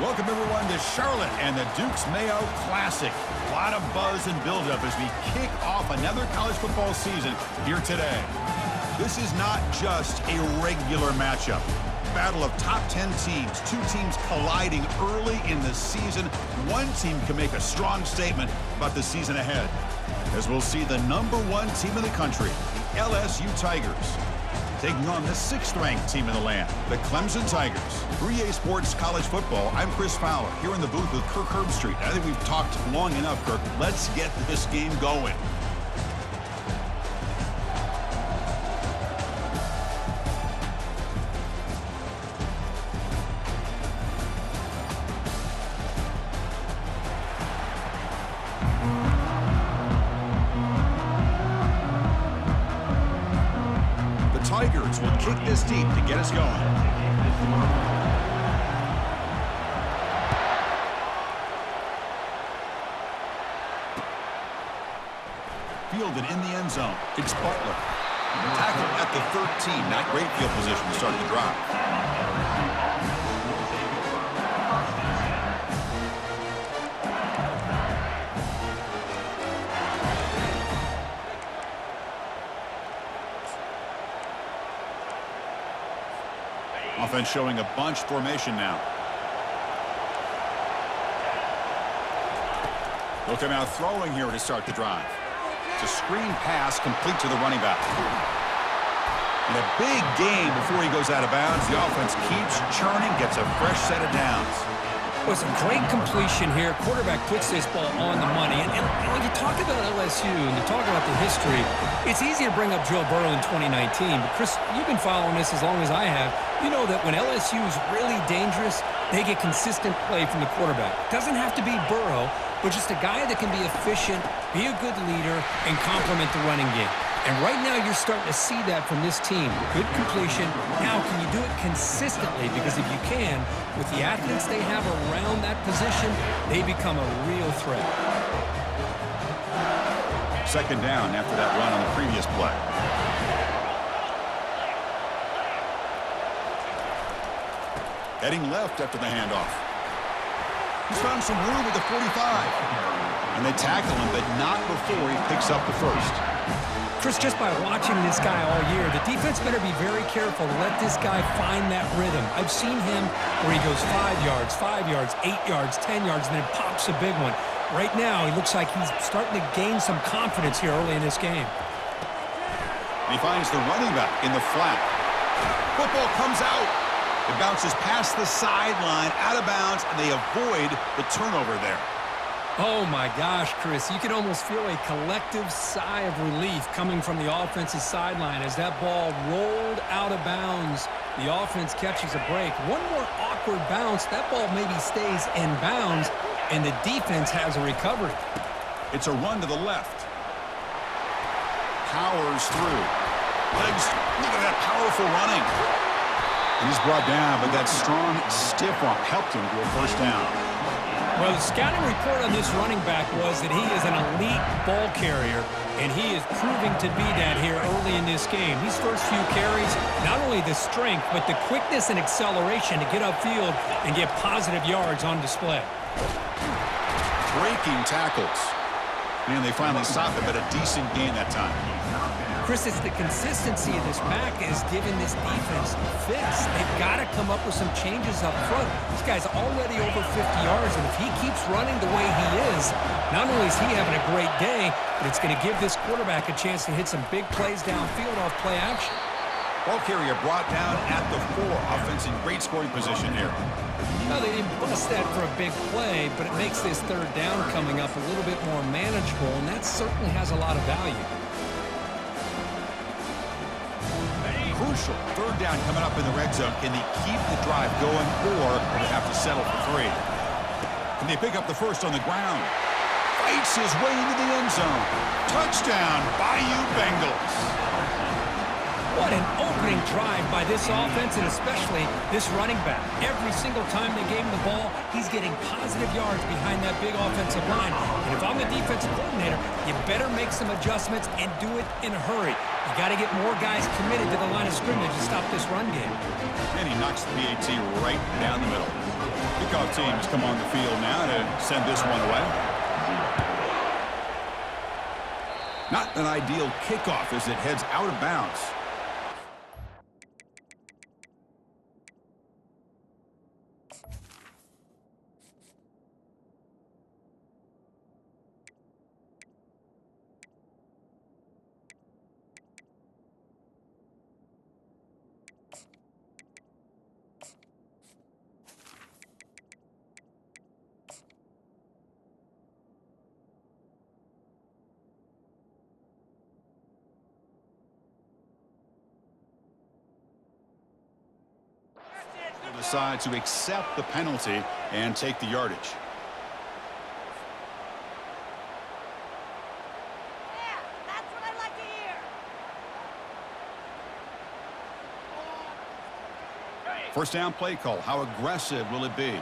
Welcome, everyone, to Charlotte and the Duke's Mayo Classic. A lot of buzz and buildup as we kick off another college football season here today. This is not just a regular matchup. Battle of top 10 teams, two teams colliding early in the season. One team can make a strong statement about the season ahead, as we'll see the #1 team in the country, the LSU Tigers, taking on the 6th-ranked team in the land, the Clemson Tigers. 3A Sports College Football, I'm Chris Fowler, here in the booth with Kirk Herbstreit. I think we've talked long enough, Kirk. Let's get this game going. Tigers will kick this deep to get us going. Fielded in the end zone. It's Butler. Tackled at the 13. Not great field position to start the drive. Offense showing a bunch formation now. They'll come out throwing here to start the drive. It's a screen pass complete to the running back. And a big gain before he goes out of bounds. The offense keeps churning, gets a fresh set of downs. It was a great completion here. Quarterback puts this ball on the money. And when you talk about LSU and you talk about the history, it's easy to bring up Joe Burrow in 2019. But, Chris, you've been following this as long as I have. You know that when LSU is really dangerous, they get consistent play from the quarterback. Doesn't have to be Burrow, but just a guy that can be efficient, be a good leader, and complement the running game. And right now you're starting to see that from this team. Good completion. Now, can you do it consistently? Because if you can, with the athletes they have around that position, they become a real threat. Second down after that run on the previous play. Heading left after the handoff. He's found some room at the 45. And they tackle him, but not before he picks up the first. Chris, just by watching this guy all year, the defense better be very careful to let this guy find that rhythm. I've seen him where he goes 5 yards, 8 yards, 10 yards, and then pops a big one. Right now, he looks like he's starting to gain some confidence here early in this game. And he finds the running back in the flat. Football comes out. It bounces past the sideline, out of bounds, and they avoid the turnover there. Oh, my gosh, Chris. You can almost feel a collective sigh of relief coming from the offensive sideline as that ball rolled out of bounds. The offense catches a break. One more awkward bounce. That ball maybe stays in bounds, and the defense has a recovery. It's a run to the left. Powers through. Legs, look at that powerful running. And he's brought down, but that strong, stiff arm helped him to a first down. Well, the scouting report on this running back was that he is an elite ball carrier, and he is proving to be that here early in this game. These first few carries, not only the strength, but the quickness and acceleration to get upfield and get positive yards on display. Breaking tackles. And they finally stopped him, but a decent gain that time. Chris, it's the consistency of this back is giving this defense fits. They've got to come up with some changes up front. This guy's already over 50 yards, and if he keeps running the way he is, not only is he having a great day, but it's going to give this quarterback a chance to hit some big plays downfield off play action. Ball carrier brought down at the 4. Offense in great scoring position here. Well, they didn't bust that for a big play, but it makes this third down coming up a little bit more manageable, and that certainly has a lot of value. Crucial third down coming up in the red zone. Can they keep the drive going, or will they have to settle for 3? Can they pick up the first on the ground? Fights his way into the end zone. Touchdown, Bayou Bengals. What an opening opening drive by this offense and especially this running back. Every single time they gave him the ball, he's getting positive yards behind that big offensive line. And if I'm the defensive coordinator, you better make some adjustments and do it in a hurry. You got to get more guys committed to the line of scrimmage to stop this run game. And he knocks the PAT right down the middle. Kickoff teams come on the field now to send this one away. Not an ideal kickoff as it heads out of bounds. Decide to accept the penalty and take the yardage. Yeah, that's what I like to hear. First down play call. How aggressive will it be?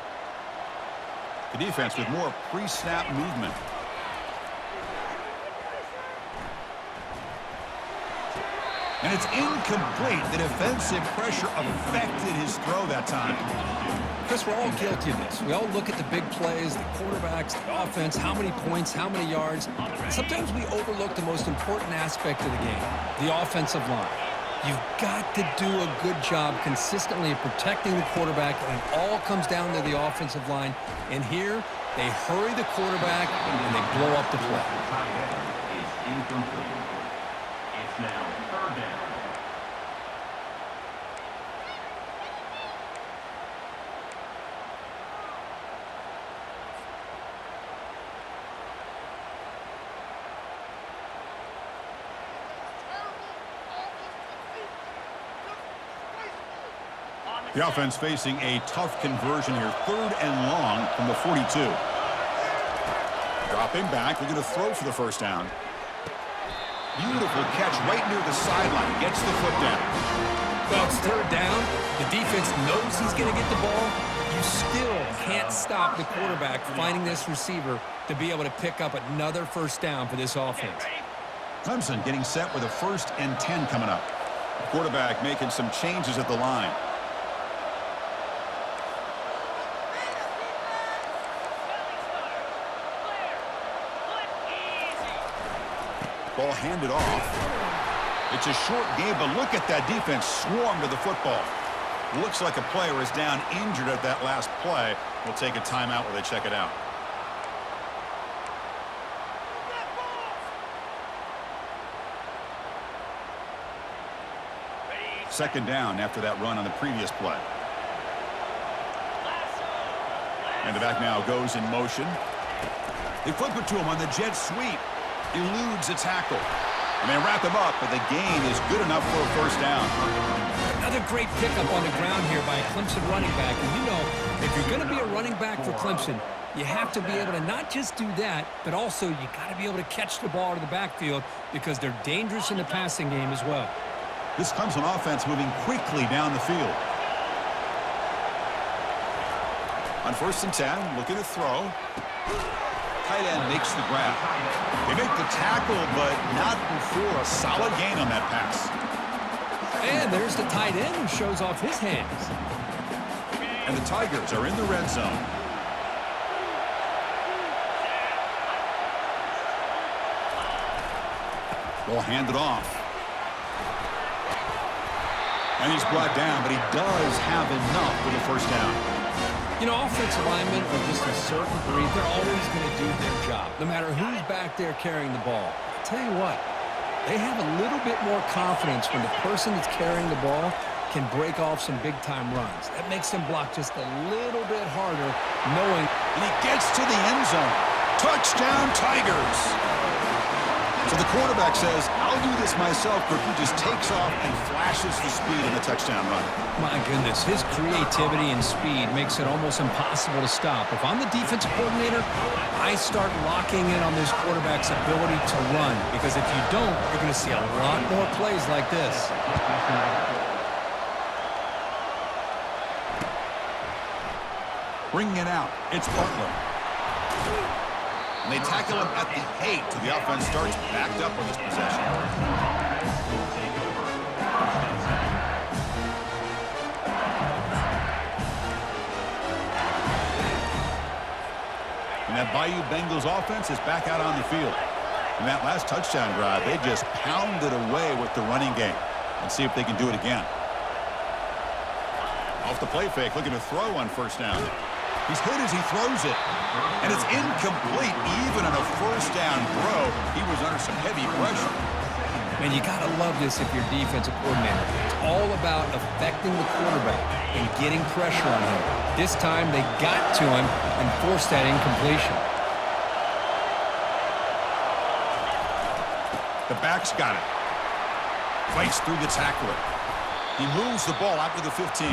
The defense with more pre-snap movement. And it's incomplete. The defensive pressure affected his throw that time. Chris, we're all guilty of this. We all look at the big plays, the quarterbacks, the offense, how many points, how many yards. Sometimes we overlook the most important aspect of the game, the offensive line. You've got to do a good job consistently of protecting the quarterback, and it all comes down to the offensive line. And here, they hurry the quarterback, and they blow up the play. It's now third down. The offense facing a tough conversion here. 3rd and long from the 42. Dropping back. Looking to throw for the first down. Beautiful catch right near the sideline. Gets the foot down. Well, it's 3rd down. The defense knows he's going to get the ball. You still can't stop the quarterback finding this receiver to be able to pick up another first down for this offense. Clemson getting set with a 1st and 10 coming up. The quarterback making some changes at the line. Ball handed off. It's a short game, but look at that defense swarm to the football. Looks like a player is down injured at that last play. We'll take a timeout while they check it out. Second down after that run on the previous play. And the back now goes in motion. They flip it to him on the jet sweep. Eludes a tackle. And they wrap him up, but the gain is good enough for a first down. Another great pickup on the ground here by a Clemson running back. And you know, if you're going to be a running back for Clemson, you have to be able to not just do that, but also you got to be able to catch the ball to the backfield because they're dangerous in the passing game as well. This Clemson offense moving quickly down the field. On 1st and 10, looking to throw. Tight end makes the grab. They make the tackle, but not before a solid gain on that pass. And there's the tight end who shows off his hands. And the Tigers are in the red zone. Ball handed off. And he's brought down, but he does have enough for the first down. You know, offensive linemen are just a certain breed. They're always going to do their job, no matter who's back there carrying the ball. I'll tell you what, they have a little bit more confidence when the person that's carrying the ball can break off some big-time runs. That makes them block just a little bit harder, knowing... And he gets to the end zone. Touchdown, Tigers! So the quarterback says, I'll do this myself, but he just takes off and flashes the speed in the touchdown run. My goodness, his creativity and speed makes it almost impossible to stop. If I'm the defensive coordinator, I start locking in on this quarterback's ability to run, because if you don't, you're going to see a lot more plays like this. Bringing it out, it's Butler. And they tackle him at the 8 till the offense starts backed up on this possession. And that Bayou Bengals offense is back out on the field. In that last touchdown drive, they just pounded away with the running game. Let's see if they can do it again. Off the play fake, looking to throw on first down. He's hit as he throws it. And it's incomplete. Even on a first down throw, he was under some heavy pressure. Man, you got to love this if you're defensive coordinator. It's all about affecting the quarterback and getting pressure on him. This time they got to him and forced that incompletion. The back's got it. Fights through the tackler. He moves the ball out to the 15.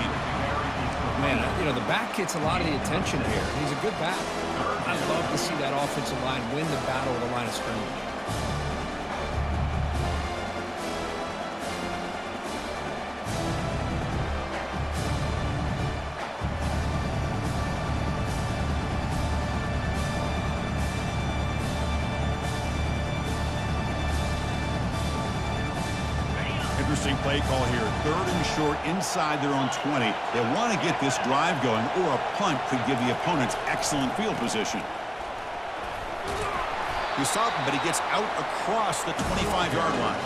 Man, you know, the back gets a lot of the attention here. He's a good back. I love to see that offensive line win the battle of the line of scrimmage. Interesting play call here. 3rd and short inside their own 20. They want to get this drive going, or a punt could give the opponents excellent field position. You saw him, but he gets out across the 25-yard line.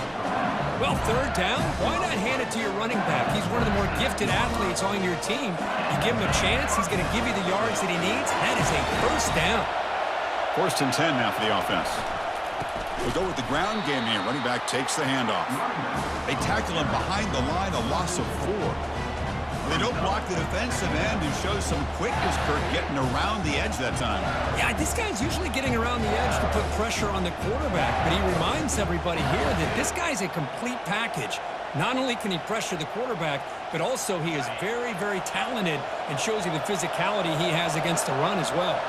Well, 3rd down, why not hand it to your running back? He's one of the more gifted athletes on your team. You give him a chance, he's going to give you the yards that he needs. That is a 1st down. 1st and 10 now for the offense. We'll go with the ground game here. Running back takes the handoff. They tackle him behind the line, a loss of 4. They don't block the defensive end, who shows some quickness, Kirk, getting around the edge that time. Yeah, this guy's usually getting around the edge to put pressure on the quarterback, but he reminds everybody here that this guy's a complete package. Not only can he pressure the quarterback, but also he is very, very talented and shows you the physicality he has against the run as well.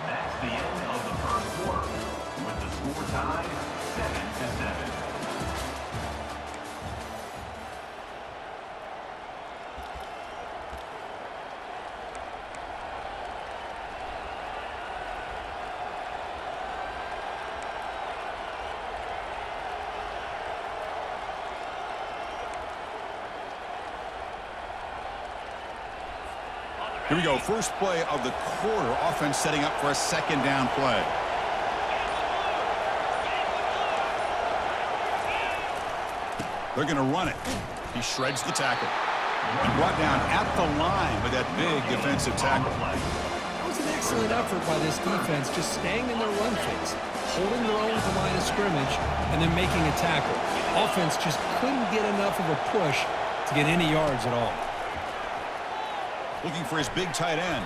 That's the end of the first quarter, with the score tied 7-7. Here we go. First play of the quarter. Offense setting up for a 2nd down play. They're going to run it. He shreds the tackle. And brought down at the line with that big defensive tackle. That was an excellent effort by this defense, just staying in their run phase, holding their own at the line of scrimmage, and then making a tackle. Offense just couldn't get enough of a push to get any yards at all. Looking for his big tight end.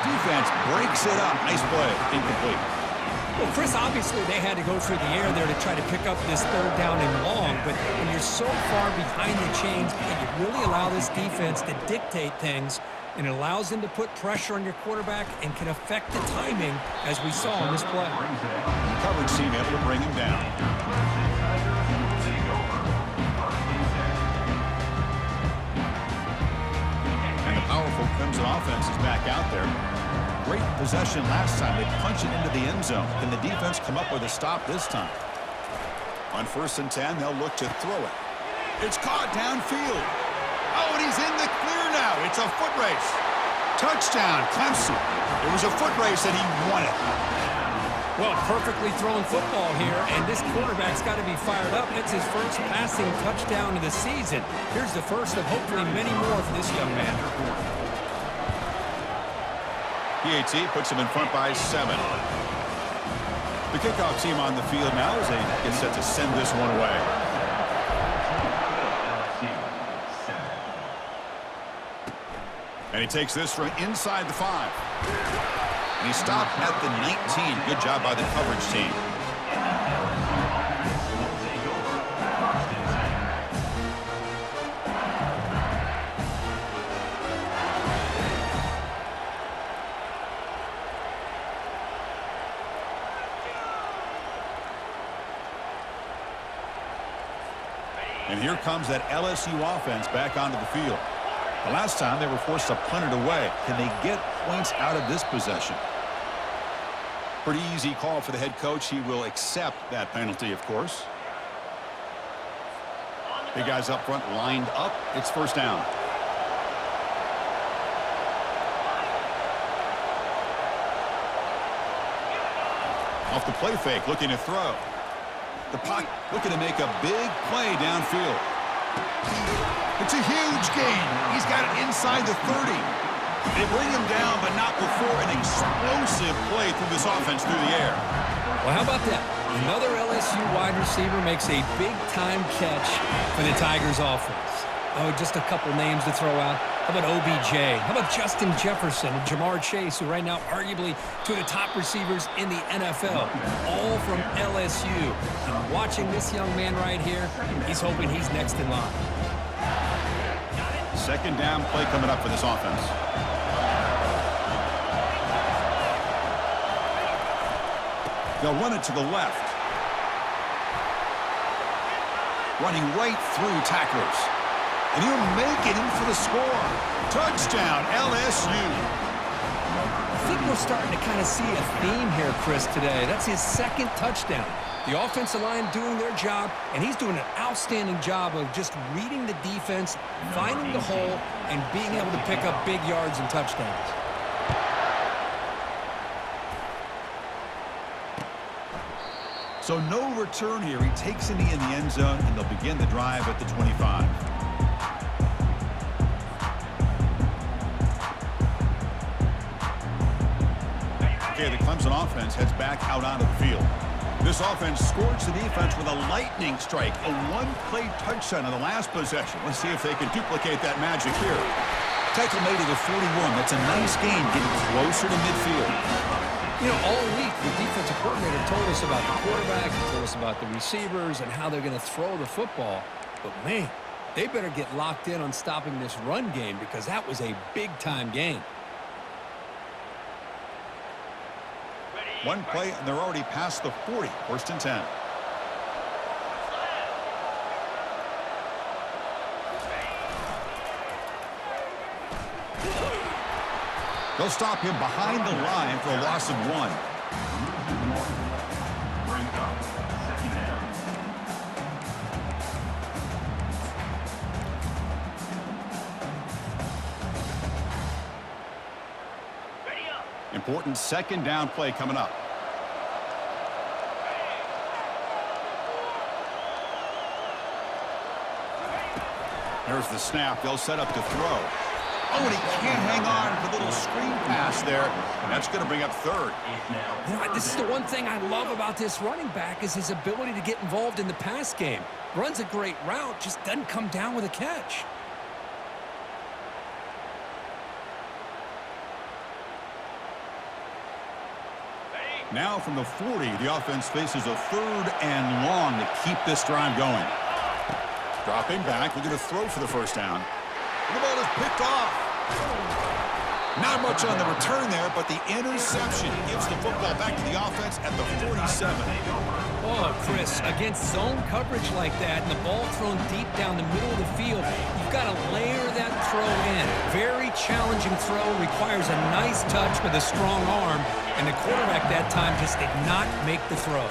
Defense breaks it up. Nice play. Incomplete. Well, Chris, obviously they had to go through the air there to try to pick up this 3rd down and long, but when you're so far behind the chains, you really allow this defense to dictate things, and it allows them to put pressure on your quarterback and can affect the timing, as we saw on this play. The coverage team able to bring him down. Powerful Clemson offense is back out there. Great possession last time. They punch it into the end zone. Can the defense come up with a stop this time? On 1st and 10, they'll look to throw it. It's caught downfield. Oh, and he's in the clear now. It's a foot race. Touchdown, Clemson. It was a foot race and he won it. Well, perfectly thrown football here, and this quarterback's got to be fired up. It's his first passing touchdown of the season. Here's the first of hopefully many more for this young man. PAT puts him in front by 7. The kickoff team on the field now as they get set to send this one away. And he takes this from inside the 5. And he stopped at the 19. Good job by the coverage team. And here comes that LSU offense back onto the field. The last time they were forced to punt it away. Can they get points out of this possession? Pretty easy call for the head coach. He will accept that penalty, of course. Big guys up front lined up. It's first down. Off the play fake, looking to throw. The pocket looking to make a big play downfield. It's a huge gain. He's got it inside the 30. They bring him down, but not before an explosive play through this offense through the air. Well, how about that? Another LSU wide receiver makes a big-time catch for the Tigers offense. Oh, just a couple names to throw out. How about OBJ? How about Justin Jefferson and Jamar Chase, who right now arguably two of the top receivers in the NFL, all from LSU. And watching this young man right here, he's hoping he's next in line. Second down play coming up for this offense. They'll run it to the left. Running right through tacklers. And he'll make it in for the score. Touchdown, LSU. I think we're starting to kind of see a theme here, Chris, today. That's his second touchdown. The offensive line doing their job, and he's doing an outstanding job of just reading the defense, finding the hole, and being able to pick up big yards and touchdowns. So no return here. He takes it in the end zone, and they'll begin the drive at the 25. Okay, the Clemson offense heads back out onto the field. This offense scorched the defense with a lightning strike, a one-play touchdown on the last possession. Let's see if they can duplicate that magic here. Tackle made it to 41. That's a nice gain, getting closer to midfield. You know, all week, the defensive coordinator told us about the quarterback, he told us about the receivers and how they're going to throw the football. But, man, they better get locked in on stopping this run game because that was a big-time game. One play, and they're already past the 40. First and 10. They'll stop him behind the line for a loss of 1. Bring up second down. Important second down play coming up. There's the snap. They'll set up to throw. Oh, and he can't hang on for the little screen pass there. And that's going to bring up third. You know, this is the one thing I love about this running back is his ability to get involved in the pass game. Runs a great route, just doesn't come down with a catch. Now from the 40, the offense faces a third and long to keep this drive going. Dropping back, looking to throw for the first down. The ball is picked off. Not much on the return there, but the interception gives the football back to the offense at the 47. Oh, Chris, against zone coverage like that and the ball thrown deep down the middle of the field, you've got to layer that throw in. Very challenging throw, requires a nice touch with a strong arm, and the quarterback that time just did not make the throw.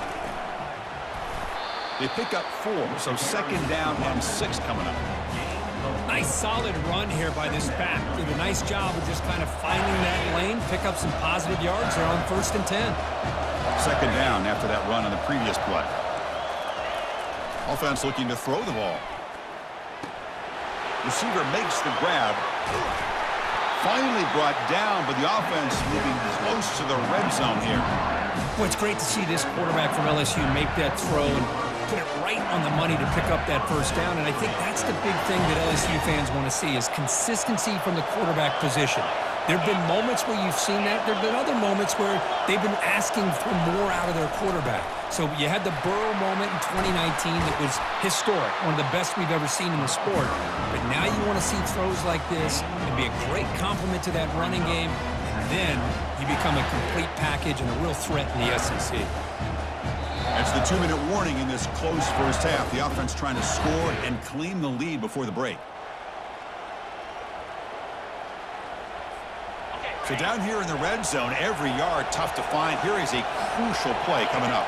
They pick up 4, so second down and 6 coming up. Nice solid run here by this back. Did a nice job of just kind of finding that lane, pick up some positive yards there on first and 10. Second down after that run on the previous play. Offense looking to throw the ball. Receiver makes the grab. Finally brought down, but the offense moving close to the red zone here. Well, it's great to see this quarterback from LSU make that throw and put it right on the money to pick up that first down. And I think that's the big thing that LSU fans want to see is consistency from the quarterback position. There have been moments where you've seen that. There have been other moments where they've been asking for more out of their quarterback. So you had the Burrow moment in 2019 that was historic, one of the best we've ever seen in the sport. But now you want to see throws like this and be a great complement to that running game. And then you become a complete package and a real threat in the SEC. It's the 2-minute warning in this close first half. The offense trying to score and claim the lead before the break. So down here in the red zone, every yard tough to find. Here is a crucial play coming up.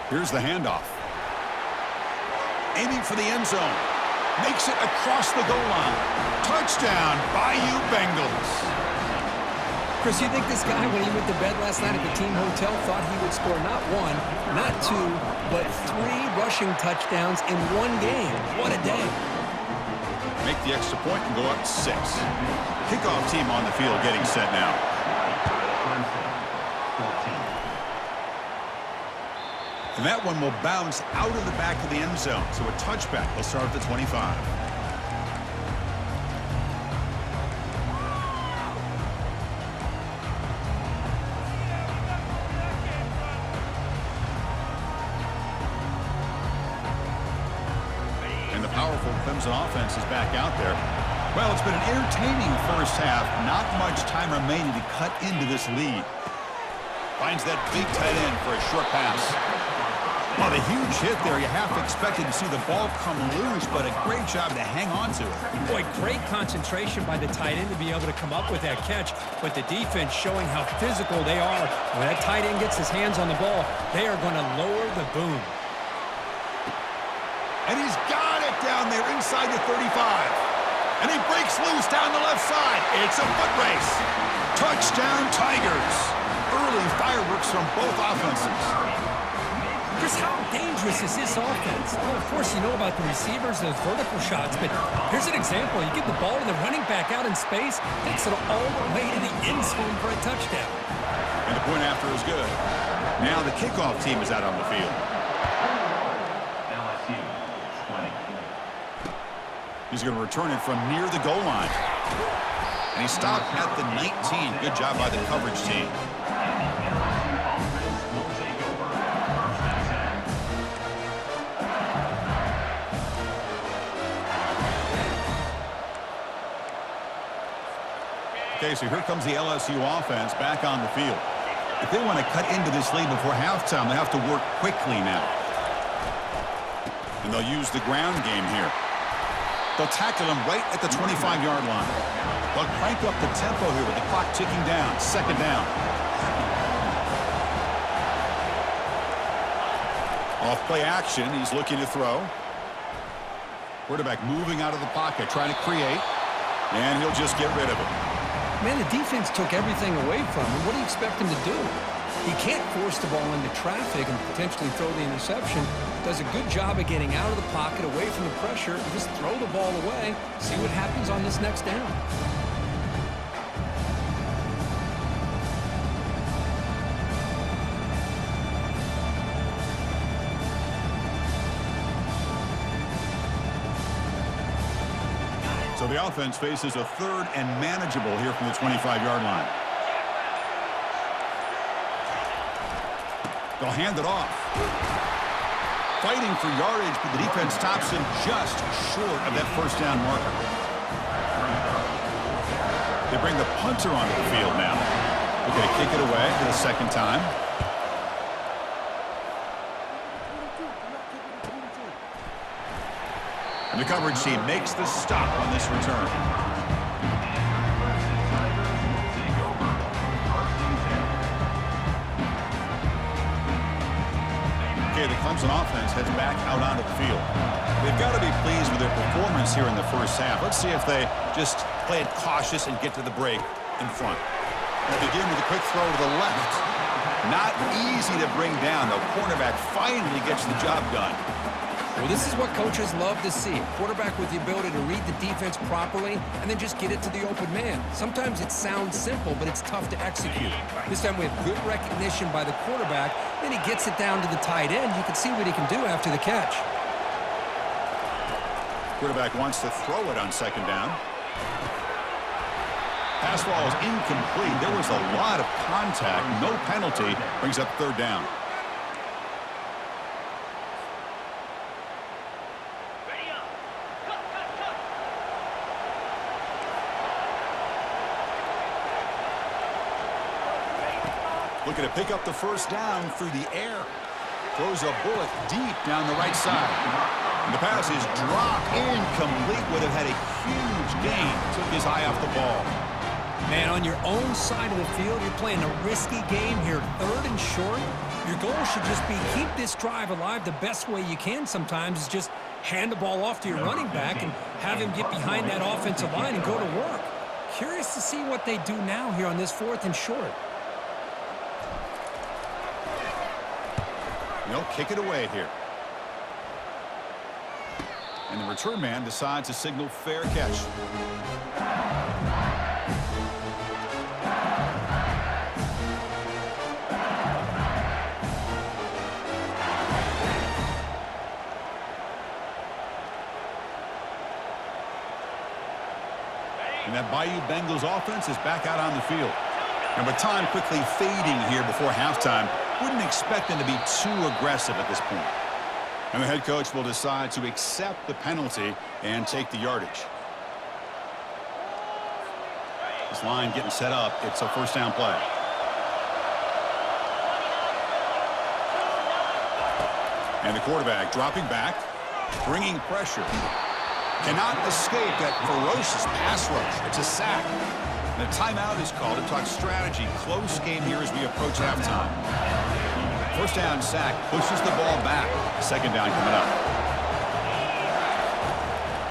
Here's the handoff. Aiming for the end zone. Makes it across the goal line. Touchdown, Bayou Bengals. Chris, you think this guy, when he went to bed last night at the team hotel, thought he would score not one, not two, but 3 rushing touchdowns in one game? What a day. Make the extra point and go up 6. Kickoff team on the field getting set now. And that one will bounce out of the back of the end zone. So a touchback will start at the 25. And the powerful Clemson offense is back out there. Well, it's been an entertaining first half. Not much time remaining to cut into this lead. Finds that big tight end for a short pass. Well, the huge hit there. You half expected to see the ball come loose, but a great job to hang on to it. Boy, great concentration by the tight end to be able to come up with that catch, but the defense showing how physical they are. When that tight end gets his hands on the ball, they are going to lower the boom. And he's got it down there inside the 35. And he breaks loose down the left side. It's a foot race. Touchdown, Tigers. Early fireworks from both offenses. Chris, how dangerous is this offense? Well, of course, you know about the receivers, those vertical shots, but here's an example. You get the ball to the running back out in space, takes it all the way to the end zone for a touchdown. And the point after is good. Now the kickoff team is out on the field. LSU 20. He's going to return it from near the goal line. And he stopped at the 19. Good job by the coverage team. Okay, so here comes the LSU offense back on the field. If they want to cut into this lead before halftime, they have to work quickly now. And they'll use the ground game here. They'll tackle him right at the 25-yard line. They'll crank up the tempo here with the clock ticking down. Second down. Off play action. He's looking to throw. Quarterback moving out of the pocket, trying to create. And he'll just get rid of it. Man, the defense took everything away from him. What do you expect him to do? He can't force the ball into traffic and potentially throw the interception. Does a good job of getting out of the pocket, away from the pressure, and just throw the ball away. See what happens on this next down. So the offense faces a third and manageable here from the 25-yard line. They'll hand it off. Fighting for yardage, but the defense stops him just short of that first down marker. They bring the punter onto the field now. They're going to kick it away for the second time. And the coverage team makes the stop on this return. Okay, the Clemson offense heads back out onto the field. They've got to be pleased with their performance here in the first half. Let's see if they just play it cautious and get to the break in front. They begin with a quick throw to the left. Not easy to bring down. The cornerback finally gets the job done. Well, this is what coaches love to see. A quarterback with the ability to read the defense properly and then just get it to the open man. Sometimes it sounds simple, but it's tough to execute. This time we have good recognition by the quarterback. Then he gets it down to the tight end. You can see what he can do after the catch. Quarterback wants to throw it on second down. Pass ball is incomplete. There was a lot of contact. No penalty. Brings up third down. Looking to pick up the first down through the air. Throws a bullet deep down the right side. And the pass is dropped incomplete. Would have had a huge gain. Took his eye off the ball. Man, on your own side of the field, you're playing a risky game here. 3rd and short. Your goal should just be keep this drive alive the best way you can sometimes is just hand the ball off to your running back and have him get behind that offensive line and go to work. Curious to see what they do now here on this 4th and short. They'll kick it away here. And the return man decides to signal fair catch. And that Bayou Bengals offense is back out on the field. And with time quickly fading here before halftime, wouldn't expect them to be too aggressive at this point. And the head coach will decide to accept the penalty and take the yardage. This line getting set up. It's a first down play. And the quarterback dropping back, bringing pressure. Cannot escape that ferocious pass rush. It's a sack. The timeout is called to talk strategy. Close game here as we approach halftime. First down sack pushes the ball back. Second down coming up.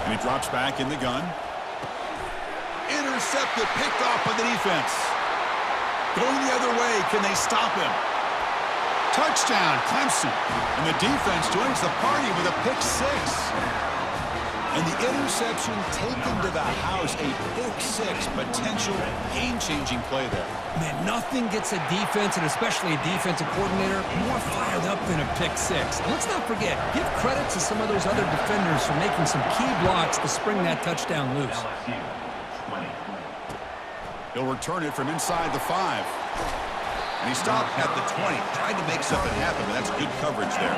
And he drops back in the gun. Intercepted, picked off by the defense. Going the other way, can they stop him? Touchdown, Clemson. And the defense joins the party with a pick 6. And the interception taken to the house, a pick 6, potential game-changing play there. Man, nothing gets a defense, and especially a defensive coordinator, more fired up than a pick 6. And let's not forget, give credit to some of those other defenders for making some key blocks to spring that touchdown loose. He'll return it from inside the 5. And he stopped at the 20, tried to make something happen, but that's good coverage there.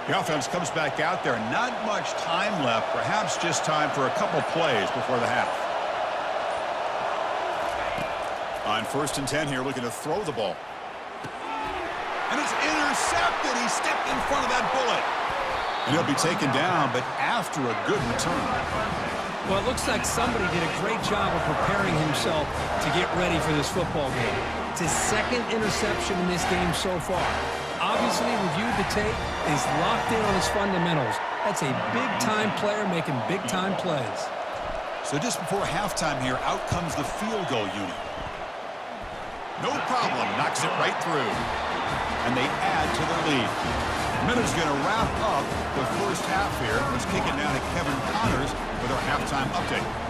The offense comes back out there. Not much time left. Perhaps just time for a couple plays before the half. On 1st and 10 here, looking to throw the ball. And it's intercepted. He stepped in front of that bullet. And he'll be taken down, but after a good return. Well, it looks like somebody did a great job of preparing himself to get ready for this football game. It's his 2nd interception in this game so far. Obviously reviewed the tape, is locked in on his fundamentals. That's a big-time player making big-time plays. So just before halftime here, out comes the field goal unit. No problem, knocks it right through. And they add to their lead. Miller's going to wrap up the first half here. Let's kick it down to Kevin Connors with our halftime update.